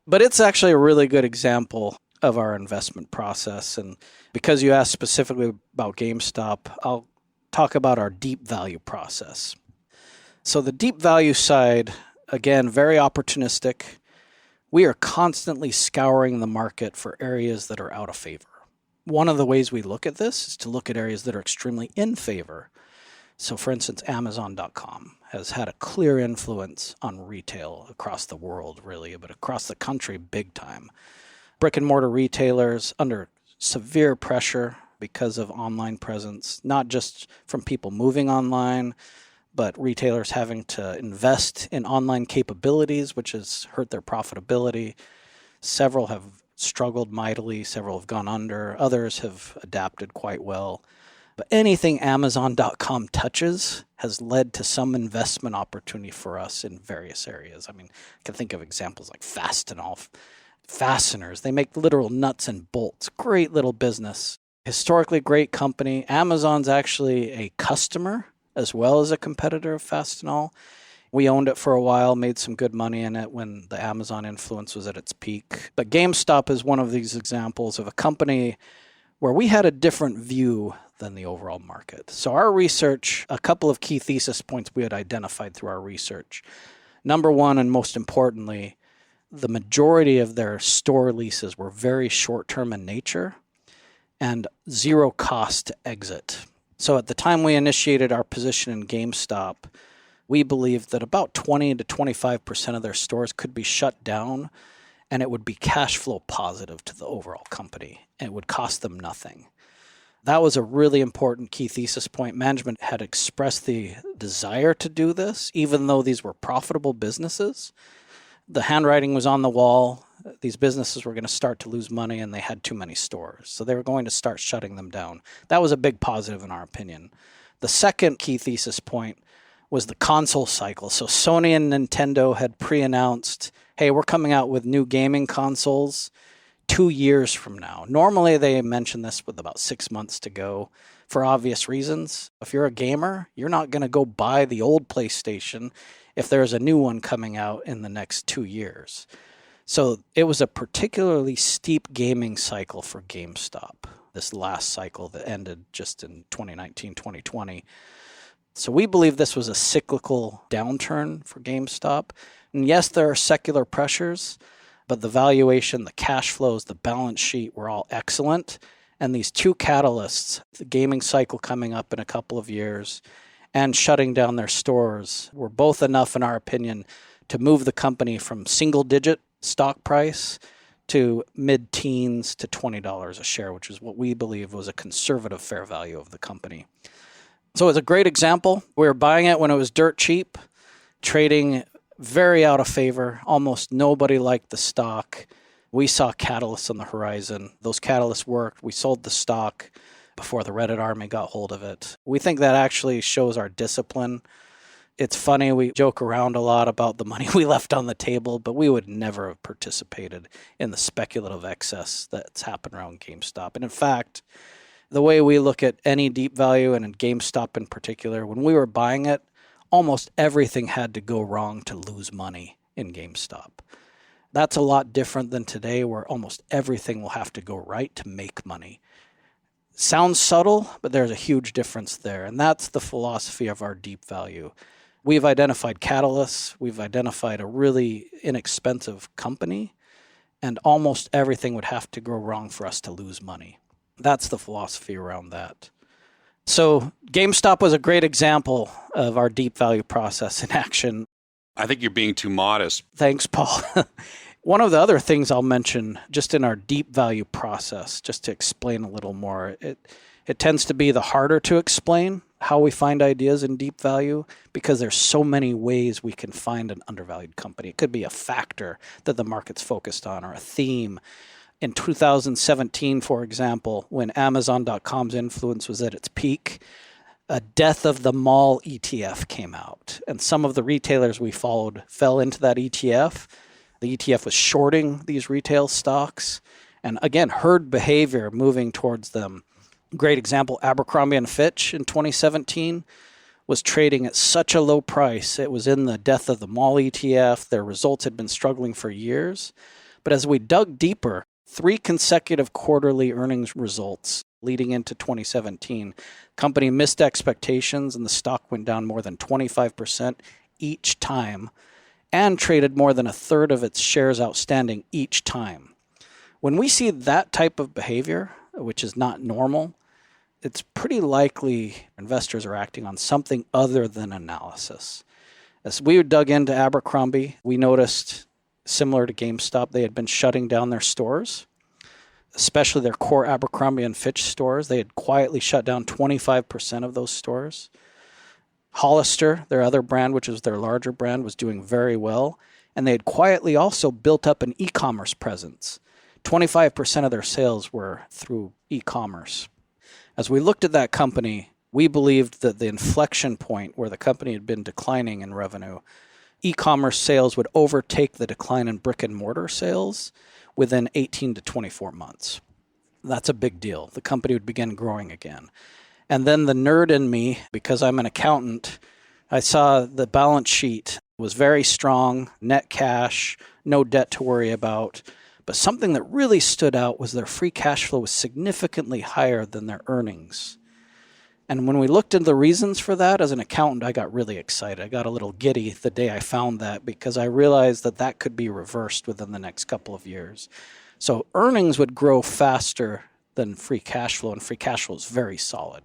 But it's actually a really good example of our investment process. And because you asked specifically about GameStop, I'll talk about our deep value process. So the deep value side, again, very opportunistic. We are constantly scouring the market for areas that are out of favor. One of the ways we look at this is to look at areas that are extremely in favor. So for instance, Amazon.com has had a clear influence on retail across the world, really, but across the country, big time. Brick and mortar retailers under severe pressure because of online presence, not just from people moving online, but retailers having to invest in online capabilities, which has hurt their profitability. Several have struggled mightily, several have gone under, others have adapted quite well. But anything Amazon.com touches has led to some investment opportunity for us in various areas. I mean, I can think of examples like Fastenal, fasteners. They make literal nuts and bolts. Great little business. Historically great company. Amazon's actually a customer as well as a competitor of Fastenal. We owned it for a while, made some good money in it when the Amazon influence was at its peak. But GameStop is one of these examples of a company where we had a different view than the overall market. So our research, a couple of key thesis points we had identified through our research. Number one, and most importantly, the majority of their store leases were very short-term in nature and zero cost to exit. So at the time we initiated our position in GameStop, we believed that about 20 to 25% of their stores could be shut down and it would be cash flow positive to the overall company. And it would cost them nothing. That was a really important key thesis point. Management had expressed the desire to do this, even though these were profitable businesses. The handwriting was on the wall. These businesses were going to start to lose money and they had too many stores. So they were going to start shutting them down. That was a big positive in our opinion. The second key thesis point was the console cycle. So Sony and Nintendo had pre-announced, hey, we're coming out with new gaming consoles 2 years from now. Normally they mention this with about 6 months to go for obvious reasons. If you're a gamer, you're not going to go buy the old PlayStation if there's a new one coming out in the next 2 years. So it was a particularly steep gaming cycle for GameStop, this last cycle that ended just in 2019, 2020. So we believe this was a cyclical downturn for GameStop. And yes, there are secular pressures, but the valuation, the cash flows, the balance sheet were all excellent. And these two catalysts, the gaming cycle coming up in a couple of years and shutting down their stores, were both enough, in our opinion, to move the company from single-digit stock price to mid-teens to $20 a share, which is what we believe was a conservative fair value of the company. So it's a great example. We were buying it when it was dirt cheap, trading very out of favor. Almost nobody liked the stock. We saw catalysts on the horizon. Those catalysts worked. We sold the stock before the Reddit army got hold of it. We think that actually shows our discipline. It's funny, we joke around a lot about the money we left on the table, but we would never have participated in the speculative excess that's happened around GameStop. And in fact, the way we look at any deep value, and in GameStop in particular, when we were buying it, almost everything had to go wrong to lose money in GameStop. That's a lot different than today, where almost everything will have to go right to make money. Sounds subtle, but there's a huge difference there. And that's the philosophy of our deep value. We've identified catalysts. We've identified a really inexpensive company. And almost everything would have to go wrong for us to lose money. That's the philosophy around that. So GameStop was a great example of our deep value process in action. I think you're being too modest. Thanks, Paul. One of the other things I'll mention just in our deep value process, just to explain a little more, it tends to be the harder to explain how we find ideas in deep value because there's so many ways we can find an undervalued company. It could be a factor that the market's focused on or a theme. In 2017, for example, when Amazon.com's influence was at its peak, a Death of the Mall ETF came out. And some of the retailers we followed fell into that ETF. The ETF was shorting these retail stocks. And again, herd behavior moving towards them. Great example, Abercrombie & Fitch in 2017 was trading at such a low price. It was in the Death of the Mall ETF. Their results had been struggling for years. But as we dug deeper, 3 consecutive quarterly earnings results leading into 2017. Company missed expectations and the stock went down more than 25% each time and traded more than a third of its shares outstanding each time. When we see that type of behavior, which is not normal, it's pretty likely investors are acting on something other than analysis. As we dug into Abercrombie, we noticed, similar to GameStop, they had been shutting down their stores, especially their core Abercrombie and Fitch stores. They had quietly shut down 25% of those stores. Hollister, their other brand, which is their larger brand, was doing very well. And they had quietly also built up an e-commerce presence. 25% of their sales were through e-commerce. As we looked at that company, we believed that the inflection point where the company had been declining in revenue, e-commerce sales would overtake the decline in brick and mortar sales within 18 to 24 months. That's a big deal. The company would begin growing again. And then the nerd in me, because I'm an accountant, I saw the balance sheet was very strong, net cash, no debt to worry about. But something that really stood out was their free cash flow was significantly higher than their earnings. And when we looked into the reasons for that, as an accountant, I got really excited. I got a little giddy the day I found that because I realized that that could be reversed within the next couple of years. So earnings would grow faster than free cash flow, and free cash flow is very solid.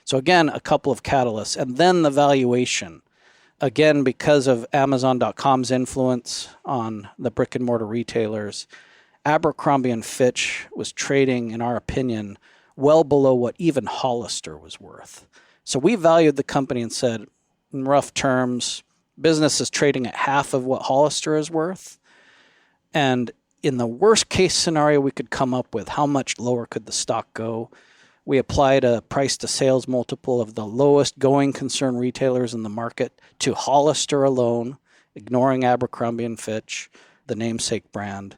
So again, a couple of catalysts. And then the valuation. Again, because of Amazon.com's influence on the brick and mortar retailers, Abercrombie and Fitch was trading, in our opinion, well below what even Hollister was worth. So we valued the company and said, in rough terms, business is trading at half of what Hollister is worth. And in the worst case scenario we could come up with, how much lower could the stock go? We applied a price to sales multiple of the lowest going concern retailers in the market to Hollister alone, ignoring Abercrombie and Fitch, the namesake brand,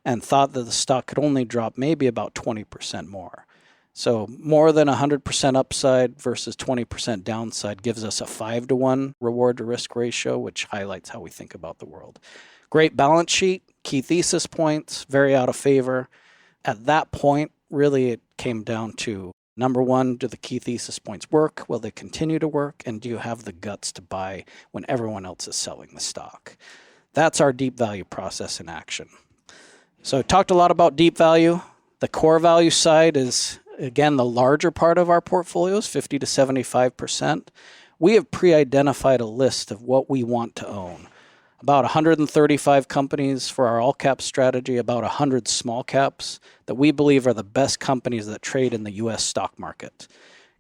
and thought that the stock could only drop maybe about 20% more. So more than 100% upside versus 20% downside gives us a 5-to-1 reward to risk ratio, which highlights how we think about the world. Great balance sheet, key thesis points, very out of favor. At that point, really it came down to, number one, do the key thesis points work? Will they continue to work? And do you have the guts to buy when everyone else is selling the stock? That's our deep value process in action. So I talked a lot about deep value. The core value side is, again, the larger part of our portfolios, 50 to 75%. We have pre-identified a list of what we want to own. About 135 companies for our all-cap strategy, about 100 small caps that we believe are the best companies that trade in the U.S. stock market.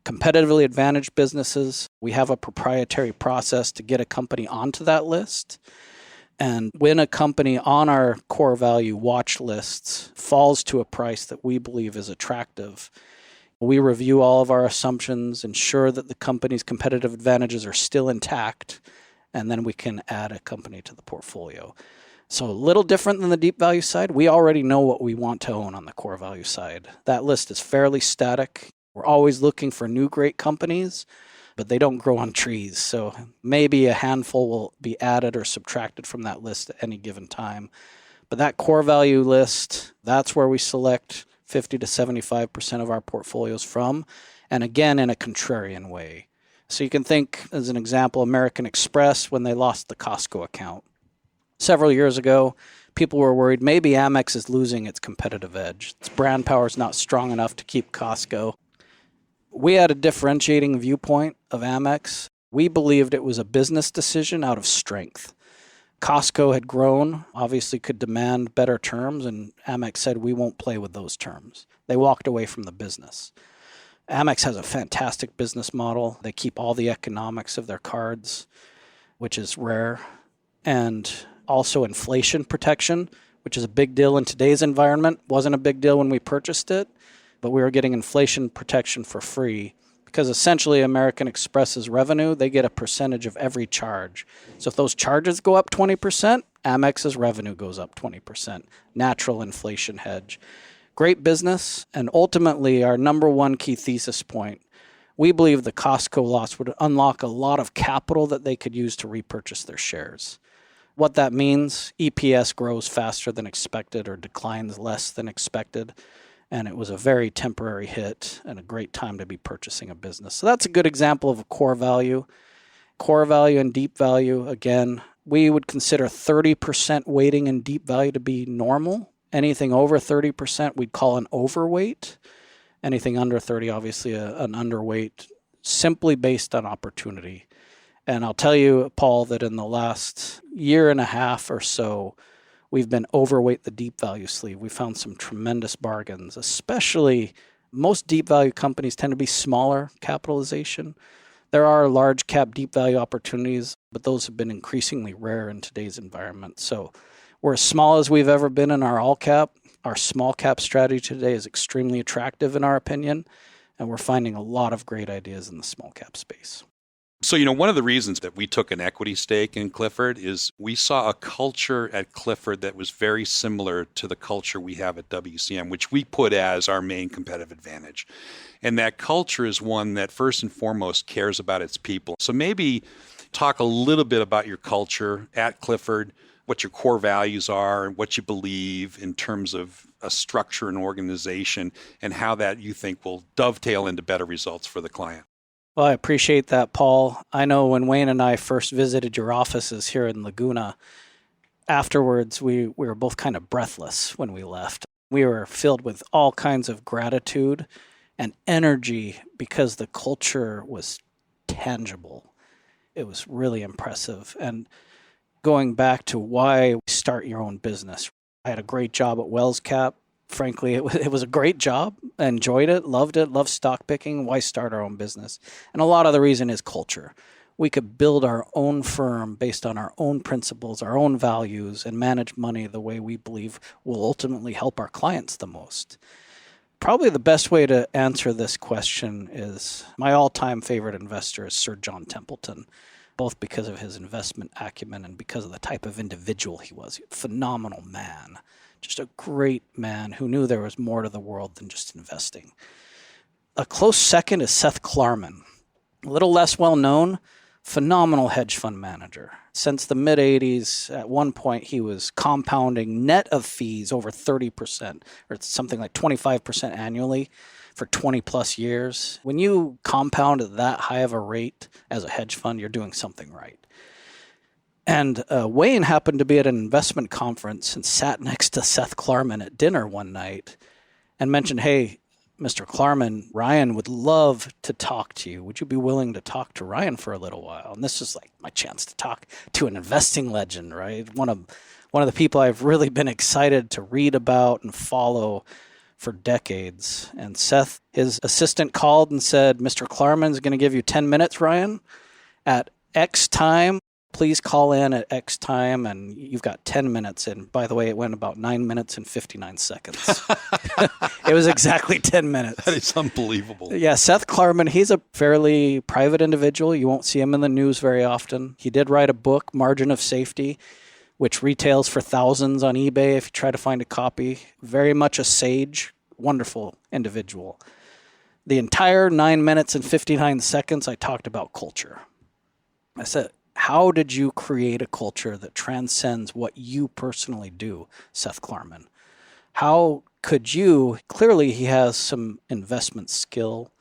Competitively advantaged businesses, we have a proprietary process to get a company onto that list. And when a company on our core value watch lists falls to a price that we believe is attractive, we review all of our assumptions, ensure that the company's competitive advantages are still intact, and then we can add a company to the portfolio. So a little different than the deep value side. We already know what we want to own on the core value side. That list is fairly static. We're always looking for new great companies, but they don't grow on trees. So maybe a handful will be added or subtracted from that list at any given time. But that core value list, that's where we select 50 to 75% of our portfolios from, and again, in a contrarian way. So you can think, as an example, American Express when they lost the Costco account. Several years ago, people were worried maybe Amex is losing its competitive edge. Its brand power is not strong enough to keep Costco. We had a differentiating viewpoint of Amex. We believed it was a business decision out of strength. Costco had grown, obviously could demand better terms, and Amex said, we won't play with those terms. They walked away from the business. Amex has a fantastic business model. They keep all the economics of their cards, which is rare, and also inflation protection, which is a big deal in today's environment. Wasn't a big deal when we purchased it, but we were getting inflation protection for free because essentially American Express's revenue, they get a percentage of every charge. So if those charges go up 20%, Amex's revenue goes up 20%. Natural inflation hedge. Great business, and ultimately our number one key thesis point, we believe the Costco loss would unlock a lot of capital that they could use to repurchase their shares. What that means, EPS grows faster than expected or declines less than expected, and it was a very temporary hit and a great time to be purchasing a business. So that's a good example of a core value. Core value and deep value, again, we would consider 30% weighting in deep value to be normal. Anything over 30% we'd call an overweight. Anything under 30, obviously an underweight, simply based on opportunity. And I'll tell you, Paul, that in the last year and a half or so, we've been overweight the deep value sleeve. We found some tremendous bargains, especially most deep value companies tend to be smaller capitalization. There are large cap deep value opportunities, but those have been increasingly rare in today's environment. So we're as small as we've ever been in our all cap. Our small cap strategy today is extremely attractive in our opinion, and we're finding a lot of great ideas in the small cap space. So, one of the reasons that we took an equity stake in Clifford is we saw a culture at Clifford that was very similar to the culture we have at WCM, which we put as our main competitive advantage. And that culture is one that first and foremost cares about its people. So maybe talk a little bit about your culture at Clifford, what your core values are, and what you believe in terms of a structure and organization, and how that you think will dovetail into better results for the client. Well, I appreciate that, Paul. I know when Wayne and I first visited your offices here in Laguna, afterwards we were both kind of breathless when we left. We were filled with all kinds of gratitude and energy because the culture was tangible. It was really impressive. And going back to why start your own business, I had a great job at Wells Cap. Frankly, it was a great job. I enjoyed it, loved stock picking. Why start our own business? And a lot of the reason is culture. We could build our own firm based on our own principles, our own values, and manage money the way we believe will ultimately help our clients the most. Probably the best way to answer this question is my all-time favorite investor is Sir John Templeton, both because of his investment acumen and because of the type of individual he was. A phenomenal man. Just a great man who knew there was more to the world than just investing. A close second is Seth Klarman. A little less well known, phenomenal hedge fund manager. Since the mid-'80s, at one point he was compounding net of fees over 30%, or something like 25% annually for 20 plus years. When you compound at that high of a rate as a hedge fund, you're doing something right. And Wayne happened to be at an investment conference and sat next to Seth Klarman at dinner one night and mentioned, hey, Mr. Klarman, Ryan would love to talk to you. Would you be willing to talk to Ryan for a little while? And this is like my chance to talk to an investing legend, right? One of the people I've really been excited to read about and follow for decades. And Seth, his assistant, called and said, Mr. Klarman's going to give you 10 minutes, Ryan, at X time. Please call in at X time, and you've got 10 minutes. And by the way, it went about 9 minutes and 59 seconds. It was exactly 10 minutes. That is unbelievable. Yeah, Seth Klarman, he's a fairly private individual. You won't see him in the news very often. He did write a book, Margin of Safety, which retails for thousands on eBay if you try to find a copy. Very much a sage, wonderful individual. The entire 9 minutes and 59 seconds, I talked about culture. I said, how did you create a culture that transcends what you personally do, Seth Klarman? How could you, clearly he has some investment skill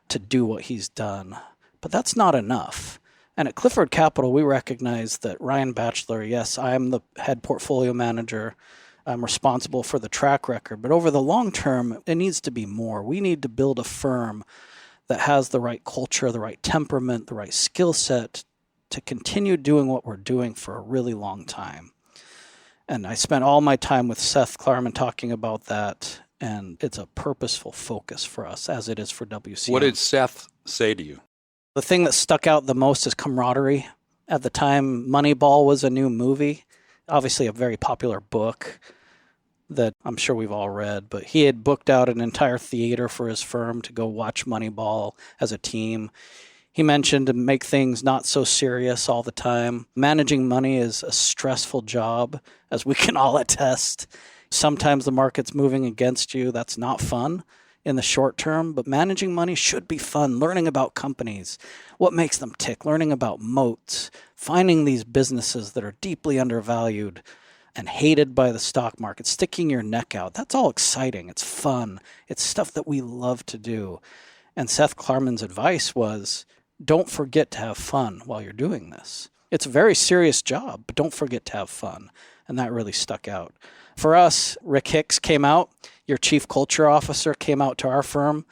to do what he's done, but that's not enough. And at Clifford Capital, we recognize that Ryan Batchelor, yes, I am the head portfolio manager. I'm responsible for the track record, but over the long term, it needs to be more. We need to build a firm that has the right culture, the right temperament, the right skill set to continue doing what we're doing for a really long time. And I spent all my time with Seth Klarman talking about that, and it's a purposeful focus for us, as it is for WCM. What did Seth say to you? The thing that stuck out the most is camaraderie. At the time, Moneyball was a new movie, obviously a very popular book that I'm sure we've all read, but he had booked out an entire theater for his firm to go watch Moneyball as a team. He mentioned to make things not so serious all the time. Managing money is a stressful job, as we can all attest. Sometimes the market's moving against you. That's not fun in the short term, but managing money should be fun. Learning about companies, what makes them tick, learning about moats, finding these businesses that are deeply undervalued and hated by the stock market, sticking your neck out. That's all exciting. It's fun. It's stuff that we love to do. And Seth Klarman's advice was, don't forget to have fun while you're doing this. It's a very serious job, but don't forget to have fun. And that really stuck out. For us, Rick Hicks came out, your chief culture officer came out to our firm,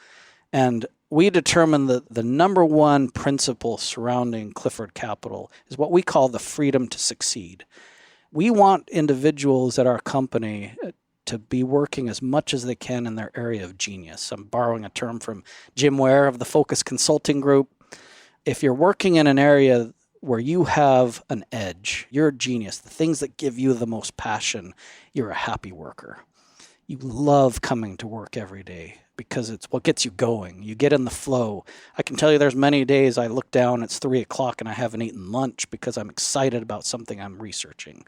and we determined that the number one principle surrounding Clifford Capital is what we call the freedom to succeed. We want individuals at our company to be working as much as they can in their area of genius. I'm borrowing a term from Jim Ware of the Focus Consulting Group. If you're working in an area where you have an edge, you're a genius, the things that give you the most passion, you're a happy worker. You love coming to work every day because it's what gets you going. You get in the flow. I can tell you there's many days I look down, it's 3:00 and I haven't eaten lunch because I'm excited about something I'm researching.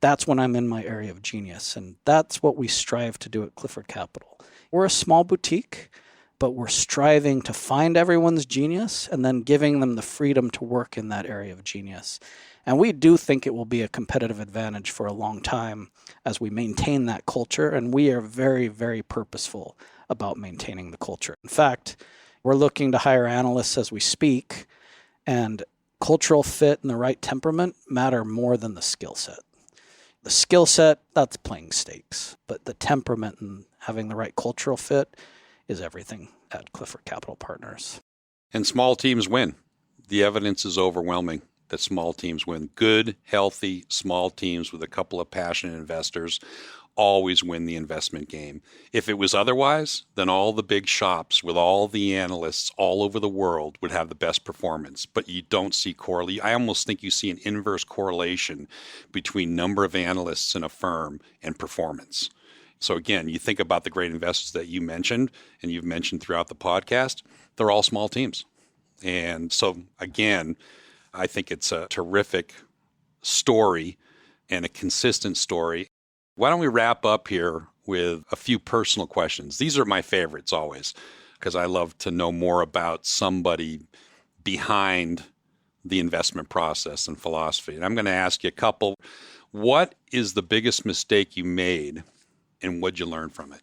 That's when I'm in my area of genius, and that's what we strive to do at Clifford Capital. We're a small boutique, but we're striving to find everyone's genius and then giving them the freedom to work in that area of genius. And we do think it will be a competitive advantage for a long time as we maintain that culture, and we are very, very purposeful about maintaining the culture. In fact, we're looking to hire analysts as we speak, and cultural fit and the right temperament matter more than the skill set. The skill set, that's playing stakes, but the temperament and having the right cultural fit is everything at Clifford Capital Partners. And small teams win. The evidence is overwhelming that small teams win. Good, healthy, small teams with a couple of passionate investors always win the investment game. If it was otherwise, then all the big shops with all the analysts all over the world would have the best performance. But you don't see correlation. I almost think you see an inverse correlation between number of analysts in a firm and performance. So again, you think about the great investors that you mentioned, and you've mentioned throughout the podcast, they're all small teams. And so again, I think it's a terrific story and a consistent story. Why don't we wrap up here with a few personal questions? These are my favorites always, because I love to know more about somebody behind the investment process and philosophy. And I'm going to ask you a couple. What is the biggest mistake you made, and what'd you learn from it?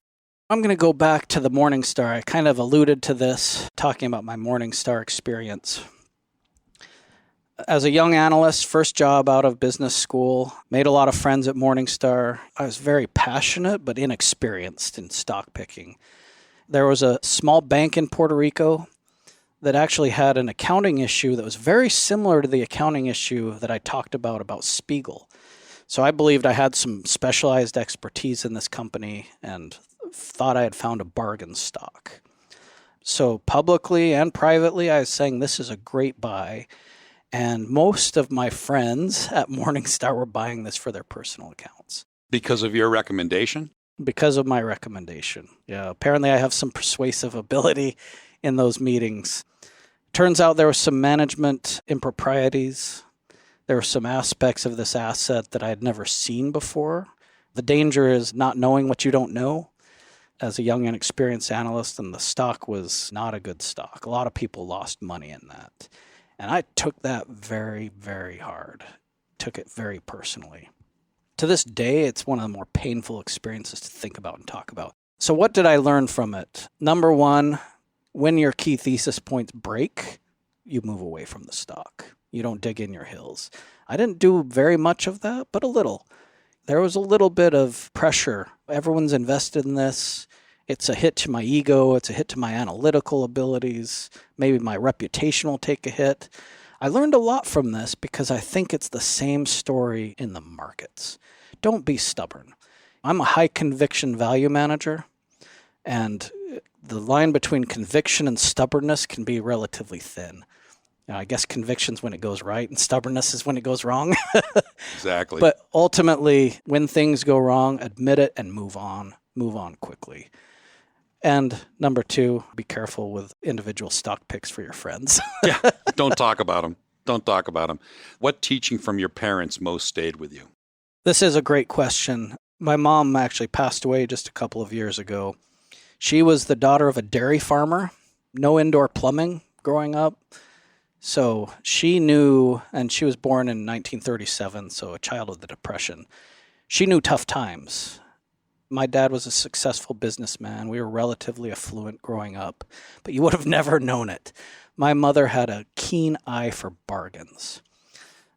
I'm going to go back to the Morningstar. I kind of alluded to this, talking about my Morningstar experience. As a young analyst, first job out of business school, made a lot of friends at Morningstar. I was very passionate but inexperienced in stock picking. There was a small bank in Puerto Rico that actually had an accounting issue that was very similar to the accounting issue that I talked about Spiegel. So I believed I had some specialized expertise in this company and thought I had found a bargain stock. So publicly and privately, I was saying this is a great buy. And most of my friends at Morningstar were buying this for their personal accounts. Because of your recommendation? Because of my recommendation. Yeah, apparently I have some persuasive ability in those meetings. Turns out there was some management improprieties. There were some aspects of this asset that I had never seen before. The danger is not knowing what you don't know. As a young and experienced analyst, and the stock was not a good stock. A lot of people lost money in that. And I took that very, very hard, took it very personally. To this day, it's one of the more painful experiences to think about and talk about. So what did I learn from it? Number one, when your key thesis points break, you move away from the stock. You don't dig in your heels. I didn't do very much of that, but a little. There was a little bit of pressure. Everyone's invested in this. It's a hit to my ego. It's a hit to my analytical abilities. Maybe my reputation will take a hit. I learned a lot from this because I think it's the same story in the markets. Don't be stubborn. I'm a high conviction value manager, and the line between conviction and stubbornness can be relatively thin. Now, I guess conviction's when it goes right, and stubbornness is when it goes wrong. Exactly. But ultimately, when things go wrong, admit it and move on. Move on quickly. And number two, be careful with individual stock picks for your friends. Yeah, don't talk about them. Don't talk about them. What teaching from your parents most stayed with you? This is a great question. My mom actually passed away just a couple of years ago. She was the daughter of a dairy farmer, no indoor plumbing growing up. So she knew, and she was born in 1937, so a child of the Depression. She knew tough times. My dad was a successful businessman. We were relatively affluent growing up, but you would have never known it. My mother had a keen eye for bargains.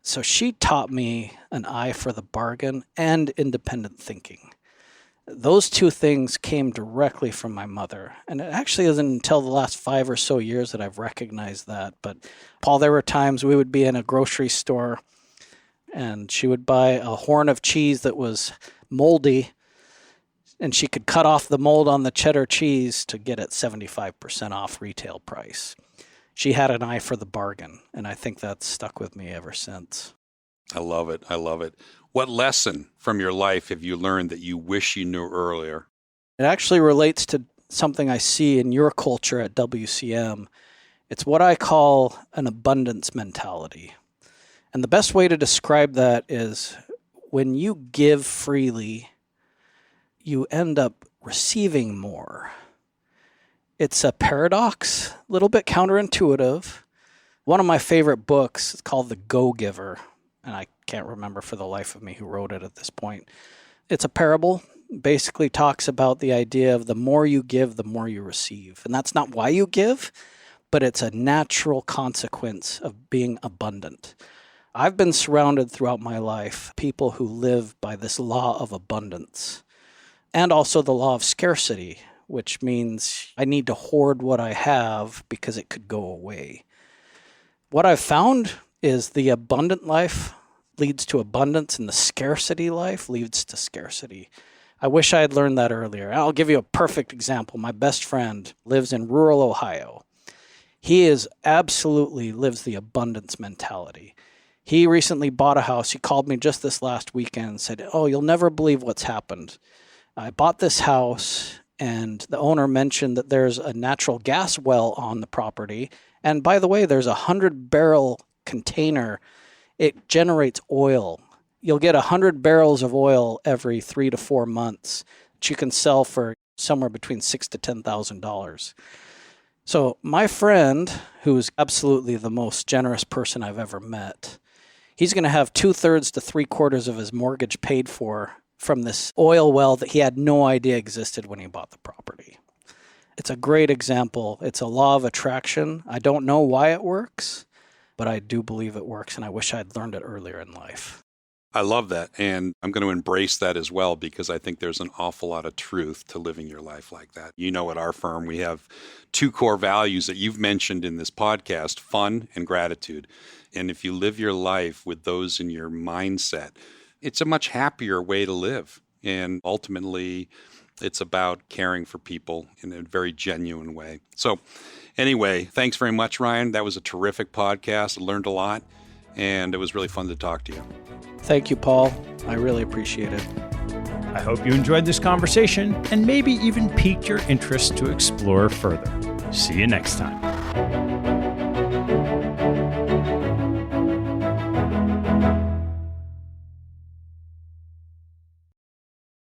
So she taught me an eye for the bargain and independent thinking. Those two things came directly from my mother. And it actually isn't until the last 5 or so years that I've recognized that. But Paul, there were times we would be in a grocery store and she would buy a horn of cheese that was moldy, and she could cut off the mold on the cheddar cheese to get it 75% off retail price. She had an eye for the bargain, and I think that's stuck with me ever since. I love it. I love it. What lesson from your life have you learned that you wish you knew earlier? It actually relates to something I see in your culture at WCM. It's what I call an abundance mentality. And the best way to describe that is when you give freely, you end up receiving more. It's a paradox, a little bit counterintuitive. One of my favorite books is called The Go-Giver, and I can't remember for the life of me who wrote it at this point. It's a parable, basically talks about the idea of the more you give, the more you receive. And that's not why you give, but it's a natural consequence of being abundant. I've been surrounded throughout my life people who live by this law of abundance and also the law of scarcity, which means I need to hoard what I have because it could go away. What I've found is the abundant life leads to abundance and the scarcity life leads to scarcity. I wish I had learned that earlier. I'll give you a perfect example. My best friend lives in rural Ohio. He absolutely lives the abundance mentality. He recently bought a house. He called me just this last weekend and said, "Oh, you'll never believe what's happened. I bought this house and the owner mentioned that there's a natural gas well on the property. And by the way, there's a 100-barrel container. It generates oil. You'll get 100 barrels of oil every 3 to 4 months that you can sell for somewhere between $6,000 to $10,000. So my friend, who's absolutely the most generous person I've ever met, he's going to have 2/3 to 3/4 of his mortgage paid for from this oil well that he had no idea existed when he bought the property. It's a great example. It's a law of attraction. I don't know why it works, but I do believe it works, and I wish I'd learned it earlier in life. I love that, and I'm going to embrace that as well because I think there's an awful lot of truth to living your life like that. You know, at our firm, we have 2 core values that you've mentioned in this podcast, fun and gratitude. And if you live your life with those in your mindset, it's a much happier way to live. And ultimately, it's about caring for people in a very genuine way. So anyway, thanks very much, Ryan. That was a terrific podcast. I learned a lot, and it was really fun to talk to you. Thank you, Paul. I really appreciate it. I hope you enjoyed this conversation and maybe even piqued your interest to explore further. See you next time.